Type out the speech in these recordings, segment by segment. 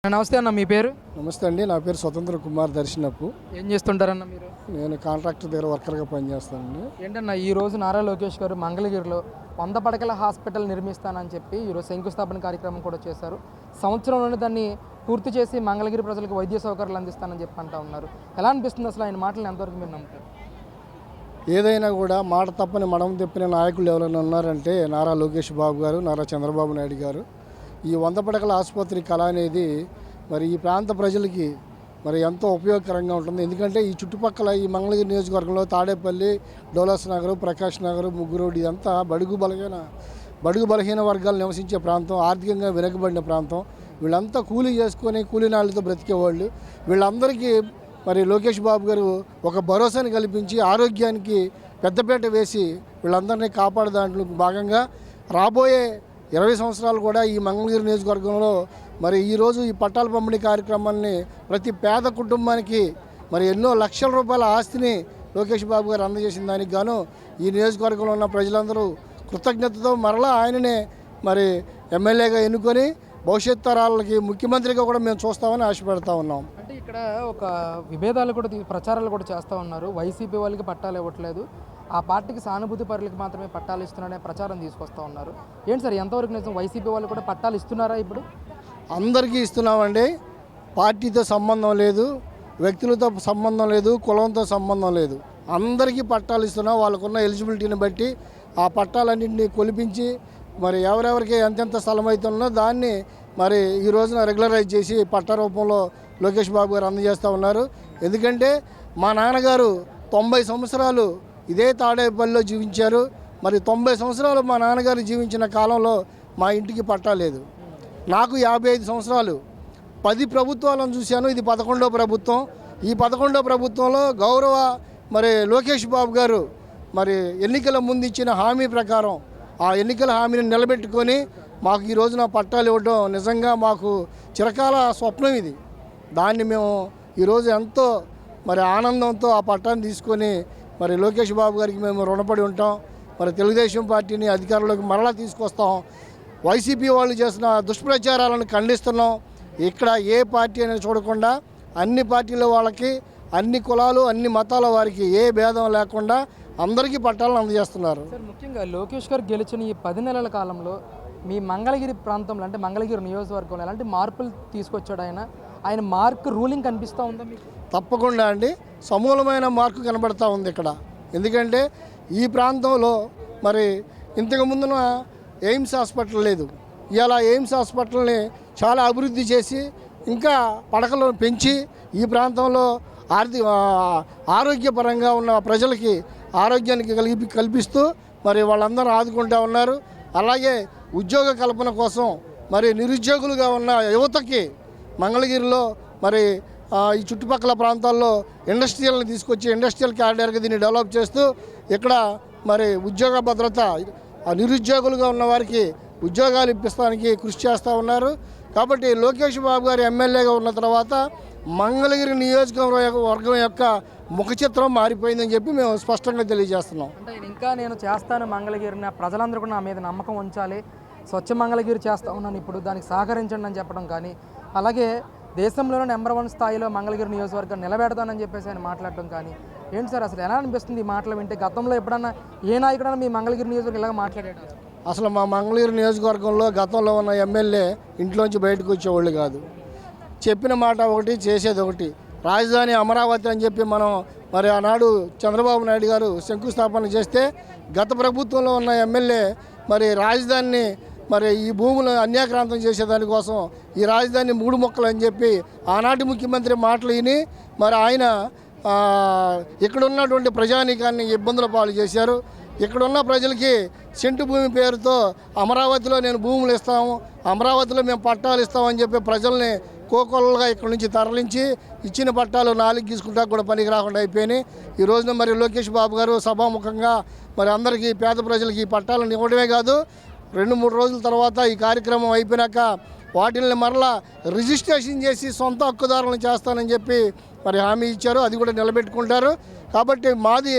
నమస్తే అన్న, మీ పేరు? నమస్తే అండి, నా పేరు స్వతంత్ర కుమార్ దర్శనపు. ఏం చేస్తుంటారన్న మీరు? నేను కాంట్రాక్టర్ దగ్గర వర్కర్గా పనిచేస్తానండి. ఏంటన్నా ఈరోజు నారా లోకేష్ గారు మంగళగిరిలో 100 పడకల హాస్పిటల్ నిర్మిస్తానని చెప్పి ఈరోజు శంకుస్థాపన కార్యక్రమం కూడా చేశారు. సంవత్సరంలోనే దాన్ని పూర్తి చేసి మంగళగిరి ప్రజలకు వైద్య సౌకర్యాలు అందిస్తానని చెప్పి అంటా ఉన్నారు. ఎలా అనిపిస్తుంది అసలు ఆయన మాటలు ఎంతవరకు మీరు నమ్ముతారు? ఏదైనా కూడా మాట తప్పని మడం తెప్పిన నాయకులు ఎవరైనా ఉన్నారంటే నారా లోకేష్ బాబు గారు, నారా చంద్రబాబు నాయుడు గారు. ఈ 100 పడకల ఆసుపత్రి కళ అనేది మరి ఈ ప్రాంత ప్రజలకి మరి ఎంతో ఉపయోగకరంగా ఉంటుంది. ఎందుకంటే ఈ చుట్టుపక్కల ఈ మంగళగిరి నియోజకవర్గంలో తాడేపల్లి, డోలాస్ నగర్, ప్రకాష్ నగర్, ముగ్గురోడ్ ఇదంతా బడుగు బలహీన వర్గాలు నివసించే ప్రాంతం, ఆర్థికంగా వెనుకబడిన ప్రాంతం. వీళ్ళంతా కూలీ చేసుకొని కూలీనాళ్ళతో బ్రతికేవాళ్ళు. వీళ్ళందరికీ మరి లోకేష్ బాబు గారు ఒక భరోసాని కల్పించి ఆరోగ్యానికి పెద్దపీట వేసి వీళ్ళందరినీ కాపాడే దాంట్లో భాగంగా రాబోయే 20 సంవత్సరాలు కూడా ఈ మంగళగిరి నియోజకవర్గంలో మరి ఈరోజు ఈ పట్టాల పంపిణీ కార్యక్రమాన్ని ప్రతి పేద కుటుంబానికి మరి ఎన్నో లక్షల రూపాయల ఆస్తిని లోకేష్ బాబు గారు అందజేసిన దానికి గాను ఈ నియోజకవర్గంలో ఉన్న ప్రజలందరూ కృతజ్ఞతతో మరలా ఆయననే మరి ఎమ్మెల్యేగా ఎన్నుకొని భవిష్యత్ తరాలకి ముఖ్యమంత్రిగా కూడా మేము చూస్తామని ఆశపడతా ఉన్నాం. అంటే ఇక్కడ ఒక విభేదాలు కూడా ప్రచారాలు కూడా చేస్తూ ఉన్నారు. వైసీపీ వాళ్ళకి పట్టాలు ఇవ్వట్లేదు, ఆ పార్టీకి సానుభూతి పరులకు మాత్రమే పట్టాలు ఇస్తున్నారనే ప్రచారం తీసుకొస్తూ ఉన్నారు. ఏంటి సార్, ఎంతవరకు నిజం? వైసీపీ వాళ్ళు కూడా పట్టాలు ఇస్తున్నారా? ఇప్పుడు అందరికీ ఇస్తున్నామండి. పార్టీతో సంబంధం లేదు, వ్యక్తులతో సంబంధం లేదు, కులంతో సంబంధం లేదు. అందరికీ పట్టాలు ఇస్తున్నాం. వాళ్ళకున్న ఎలిజిబిలిటీని బట్టి ఆ పట్టాలన్నింటినీ కొలిపించి మరి ఎవరెవరికి ఎంతెంత స్థలం అవుతుందో దాన్ని మరి ఈ రోజున రెగ్యులరైజ్ చేసి పట్టా రూపంలో లోకేష్ బాబు గారు అందజేస్తూ ఉన్నారు. ఎందుకంటే మా నాన్నగారు 90 సంవత్సరాలు ఇదే తాడేపల్లిలో జీవించారు. మరి 90 సంవత్సరాలు మా నాన్నగారు జీవించిన కాలంలో మా ఇంటికి పట్టా లేదు. నాకు 55 సంవత్సరాలు, 10 ప్రభుత్వాలను చూశాను. ఇది 11వ ప్రభుత్వం. ఈ 11వ ప్రభుత్వంలో గౌరవ మరి లోకేష్ బాబు గారు మరి ఎన్నికల ముందు ఇచ్చిన హామీ ప్రకారం ఆ ఎన్నికల హామీని నిలబెట్టుకొని మాకు ఈ రోజున పట్టాలు ఇవ్వడం నిజంగా మాకు చిరకాల స్వప్నం ఇది. దాన్ని మేము ఈరోజు ఎంతో మరి ఆనందంతో ఆ పట్టాన్ని తీసుకొని మరి లోకేష్ బాబు గారికి మేము రుణపడి ఉంటాం. మరి తెలుగుదేశం పార్టీని అధికారంలోకి మరలా తీసుకొస్తాం. వైసీపీ వాళ్ళు చేసిన దుష్ప్రచారాలను ఖండిస్తున్నాం. ఇక్కడ ఏ పార్టీ అనేది చూడకుండా అన్ని పార్టీల వాళ్ళకి, అన్ని కులాలు, అన్ని మతాల వారికి ఏ భేదం లేకుండా అందరికీ పట్టాలను అందజేస్తున్నారు. సార్, ముఖ్యంగా లోకేష్ గారు గెలిచిన ఈ 10 నెలల కాలంలో మీ మంగళగిరి ప్రాంతంలో అంటే మంగళగిరి నియోజకవర్గంలో ఎలాంటి మార్పులు తీసుకొచ్చాడు ఆయన మార్క్ రూలింగ్ కనిపిస్తూ ఉందా మీకు? తప్పకుండా అండి, సమూలమైన మార్కు కనబడతా ఉంది ఇక్కడ. ఎందుకంటే ఈ ప్రాంతంలో మరి ఇంతకు ముందున ఎయిమ్స్ హాస్పిటల్ లేదు. ఇలా ఎయిమ్స్ హాస్పిటల్ని చాలా అభివృద్ధి చేసి ఇంకా పడకలను పెంచి ఈ ప్రాంతంలో ఆరోగ్యపరంగా ఉన్న ప్రజలకి ఆరోగ్యానికి కల్పిస్తూ మరి వాళ్ళందరూ ఆదుకుంటూ ఉన్నారు. అలాగే ఉద్యోగ కల్పన కోసం మరి నిరుద్యోగులుగా ఉన్న యువతకి మంగళగిరిలో మరి ఈ చుట్టుపక్కల ప్రాంతాల్లో ఇండస్ట్రియల్ని తీసుకొచ్చి ఇండస్ట్రియల్ క్యారిడర్గా దీన్ని డెవలప్ చేస్తూ ఇక్కడ మరి ఉద్యోగ భద్రత, నిరుద్యోగులుగా ఉన్న వారికి ఉద్యోగాలు ఇప్పిస్తానికి కృషి చేస్తూ ఉన్నారు. కాబట్టి లోకేష్ బాబు గారు ఎమ్మెల్యేగా ఉన్న తర్వాత మంగళగిరి నియోజకవర్గం యొక్క ముఖ చిత్రం మారిపోయిందని చెప్పి మేము స్పష్టంగా తెలియజేస్తున్నాం. అంటే ఇంకా నేను చేస్తాను మంగళగిరిని, ప్రజలందరూ కూడా నా మీద నమ్మకం ఉంచాలి, స్వచ్ఛ మంగళగిరి చేస్తా ఉన్నాను, ఇప్పుడు దానికి సహకరించండి అని చెప్పడం కానీ, అలాగే దేశంలోనే నెంబర్ 1 స్థాయిలో మంగళగిరి నియోజకవర్గం నిలబెడతానని చెప్పేసి ఆయన మాట్లాడటం కానీ, ఏంటి సార్ అసలు ఎలా అనిపిస్తుంది ఈ మాటలు వింటే? గతంలో ఎప్పుడన్నా ఏ నాయకుడన్నా మీ మంగళగిరి నియోజకవర్గం ఇలాగ మాట్లాడాడు? అసలు మా మంగళగిరి నియోజకవర్గంలో గతంలో ఉన్న ఎమ్మెల్యే ఇంట్లోంచి బయటకు వచ్చేవాళ్ళు కాదు. చెప్పిన మాట ఒకటి, చేసేది ఒకటి. రాజధాని అమరావతి అని చెప్పి మనం మరి ఆనాడు చంద్రబాబు నాయుడు గారు శంకుస్థాపన చేస్తే గత ప్రభుత్వంలో ఉన్న ఎమ్మెల్యే మరి రాజధానిని మరి ఈ భూములను అన్యాక్రాంతం చేసేదానికోసం ఈ రాజధాని 3 ముక్కలు అని చెప్పి ఆనాటి ముఖ్యమంత్రి మాటలు విని మరి ఆయన ఇక్కడ ఉన్నటువంటి ప్రజానీకాన్ని ఇబ్బందుల పాలు చేశారు. ఇక్కడున్న ప్రజలకి సెంటు భూమి పేరుతో అమరావతిలో నేను భూములు ఇస్తాము, అమరావతిలో మేము పట్టాలు ఇస్తామని చెప్పి ప్రజల్ని కోకొల్లగా ఇక్కడ నుంచి తరలించి ఇచ్చిన పట్టాలు 4 తీసుకుంటా కూడా పనికి రాకుండా అయిపోయినాయి. ఈ రోజున మరి లోకేష్ బాబు గారు సభాముఖంగా మరి అందరికీ పేద ప్రజలకి ఈ పట్టాలను ఇవ్వడమే కాదు, 2-3 రోజుల తర్వాత ఈ కార్యక్రమం అయిపోయినాక వాటిల్ని మరలా రిజిస్ట్రేషన్ చేసి సొంత హక్కుదారులను చేస్తానని చెప్పి మరి హామీ ఇచ్చారు. అది కూడా నిలబెట్టుకుంటారు. కాబట్టి మాది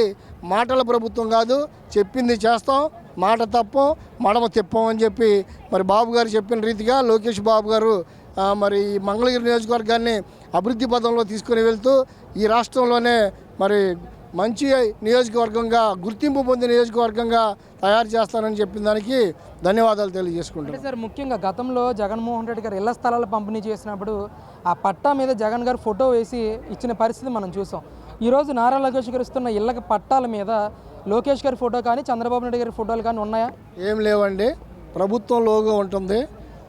మాటల ప్రభుత్వం కాదు, చెప్పింది చేస్తాం, మాట తప్పం మడమ తిప్పం అని చెప్పి మరి బాబు గారు చెప్పిన రీతిగా లోకేష్ బాబు గారు మరి ఈ మంగళగిరి నియోజకవర్గాన్ని అభివృద్ధి పదంలో తీసుకుని వెళ్తూ ఈ రాష్ట్రంలోనే మరి మంచి నియోజకవర్గంగా గుర్తింపు పొందిన నియోజకవర్గంగా తయారు చేస్తానని చెప్పిన దానికి ధన్యవాదాలు తెలియజేసుకుంటున్నాను. అంటే సార్ ముఖ్యంగా గతంలో జగన్మోహన్ రెడ్డి గారు ఇళ్ల స్థలాలు పంపిణీ చేసినప్పుడు ఆ పట్టా మీద జగన్ గారు ఫోటో వేసి ఇచ్చిన పరిస్థితి మనం చూసాం. ఈరోజు నారా లోకేష్ గారు ఇస్తున్న ఇళ్ళకి పట్టాల మీద లోకేష్ గారి ఫోటో కానీ చంద్రబాబు నాయుడు గారి ఫోటోలు కానీ ఉన్నాయా? ఏం లేవండి. ప్రభుత్వం లోగో ఉంటుంది.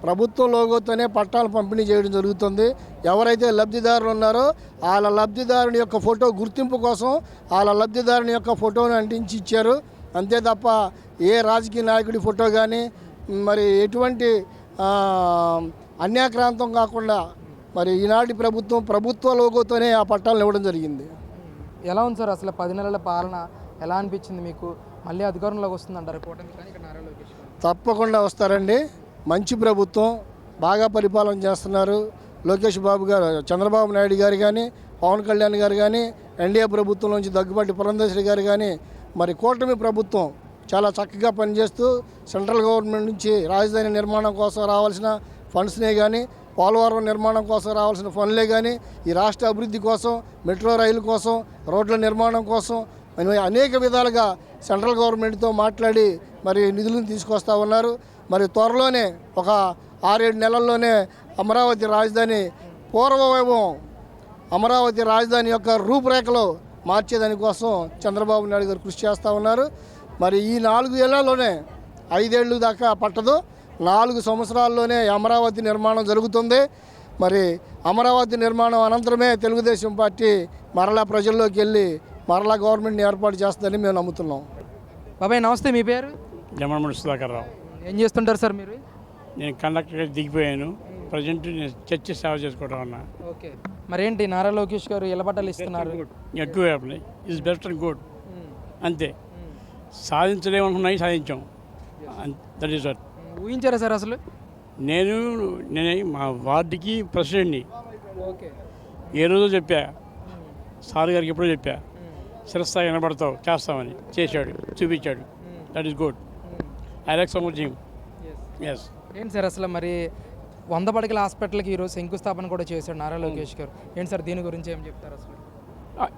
ప్రభుత్వం లోగోతోనే పట్టాలు పంపిణీ చేయడం జరుగుతుంది. ఎవరైతే లబ్ధిదారులు ఉన్నారో వాళ్ళ లబ్ధిదారుని యొక్క ఫోటో గుర్తింపు కోసం వాళ్ళ లబ్ధిదారుని యొక్క ఫోటోను అంటించి ఇచ్చారు. అంతే తప్ప ఏ రాజకీయ నాయకుడి ఫోటో కానీ మరి ఎటువంటి అన్యాక్రాంతం కాకుండా మరి ఈనాటి ప్రభుత్వ లోగోతోనే ఆ పట్టాలను ఇవ్వడం జరిగింది. ఎలా ఉంది సార్ అసలు 10 నెలల పాలన ఎలా అనిపించింది మీకు? మళ్ళీ అధికారంలోకి వస్తుందంటారు కూటమి కానీ ఇక్కడ నారా లోకేష్ గారు? తప్పకుండా వస్తారండి. మంచి ప్రభుత్వం, బాగా పరిపాలన చేస్తున్నారు. లోకేష్ బాబు గారు, చంద్రబాబు నాయుడు గారు కానీ, పవన్ కళ్యాణ్ గారు కానీ, ఎన్డీఏ ప్రభుత్వం నుంచి దగ్గుబాటి పురంధేశ్వరి గారు కానీ, మరి కూటమి ప్రభుత్వం చాలా చక్కగా పనిచేస్తూ సెంట్రల్ గవర్నమెంట్ నుంచి రాజధాని నిర్మాణం కోసం రావాల్సిన ఫండ్స్నే కానీ, పోలవరం నిర్మాణం కోసం రావాల్సిన ఫండ్లే కానీ, ఈ రాష్ట్ర అభివృద్ధి కోసం, మెట్రో రైలు కోసం, రోడ్ల నిర్మాణం కోసం మరి అనేక విధాలుగా సెంట్రల్ గవర్నమెంట్తో మాట్లాడి మరి నిధులను తీసుకొస్తూ ఉన్నారు. మరి త్వరలోనే ఒక 6-7 నెలల్లోనే అమరావతి రాజధాని పూర్వవైభవం, అమరావతి రాజధాని యొక్క రూపురేఖలు మార్చేదానికోసం చంద్రబాబు నాయుడు గారు కృషి చేస్తూ ఉన్నారు. మరి ఈ 4 ఏళ్లలోనే 5 ఏళ్ళు దాకా పట్టదు, 4 సంవత్సరాల్లోనే అమరావతి నిర్మాణం జరుగుతుంది. మరి అమరావతి నిర్మాణం అనంతరమే తెలుగుదేశం పార్టీ మరలా ప్రజల్లోకి వెళ్ళి మరలా గవర్నమెంట్ని ఏర్పాటు చేస్తుందని మేము నమ్ముతున్నాం. బాబాయ్ నమస్తే, మీ పేరు? జమలమూడి సుధాకర్ రావు. ఏం చేస్తుంటారు సార్ మీరు? నేను కండక్టర్గా దిగిపోయాను. ప్రజెంట్ నేను చర్చి సేవ చేసుకోవడం అన్న. ఓకే, మరేంటి నారా లోకేష్ గారు ఇళ్ల పట్టాలు ఇస్తున్నారు? ఎక్కువ ఈజ్ బెస్ట్ అండ్ గుడ్. అంతే, సాధించలేమనుకున్నాయి సాధించాం. That is what. ఊహించారా సార్ అసలు? నేను మా వార్డుకి ప్రెసిడెంట్ని. ఓకే, ఏ రోజు చెప్పా, సార్ గారికి ఎప్పుడో చెప్పా, శిరస్థాయి వినబడతావు చేస్తామని. చేశాడు, చూపించాడు. That is good. I like so much him. Yes. ఏంటి సార్ అసలు మరి 100 పడకల హాస్పిటల్కి ఈరోజు శంకుస్థాపన కూడా చేశాడు నారా లోకేష్ గారు. ఏంటి సార్ దీని గురించి ఏం చెప్తారు అసలు?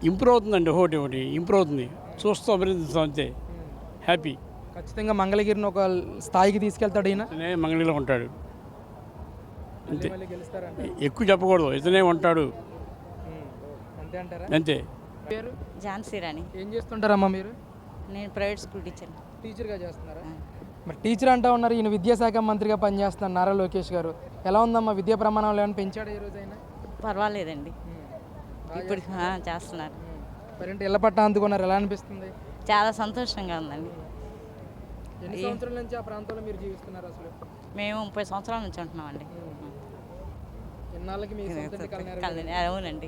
ఇంప్రూవ్ అవుతుందండి, ఒకటి ఇంప్రూవ్ అవుతుంది. చూస్తూ అభినందిస్తాం అంతే. హ్యాపీ. ఖచ్చితంగా మంగళగిరిని ఒక స్థాయికి తీసుకెళ్తాడు ఈయన. ఇతనే మంగళగిరిలో ఉంటాడు అంతే. మళ్ళీ గెలుస్తారంట. ఎక్కువ చెప్పకూడదు, ఇతనే ఉంటాడు అంతే అంటారా? అంతే. పేరు? ఝాన్సీ రాణి. ఏం చేస్తుంటారమ్మా మీరు? నేను ప్రైవేట్ స్కూల్ టీచర్. టీచర్గా చేస్తున్నారా? మరి టీచర్ అంటా ఉన్నారు, ఈయన విద్యాశాఖ మంత్రిగా పనిచేస్తున్నారు నారా లోకేష్ గారు. ఎలా ఉందమ్మా విద్యా ప్రమాణాలు ఏమైనా పెంచాడు ఈ రోజు అయినా? పర్వాలేదండి, ఇప్పుడు చేస్తున్నారు. మరేంటి ఇళ్ల పట్టా అందుకున్నారు, ఎలా అనిపిస్తుంది? చాలా సంతోషంగా ఉందండి. ఎన్ని సంవత్సరాల నుంచి ఆ ప్రాంతంలో మీరు జీవిస్తున్నారు అసలు? మేము 30 సంవత్సరాల నుంచి ఉంటున్నామండి. ఎన్నాళ్ళకి మీ సొంత ఇంటి కల నెరవేరింది? అవునండి.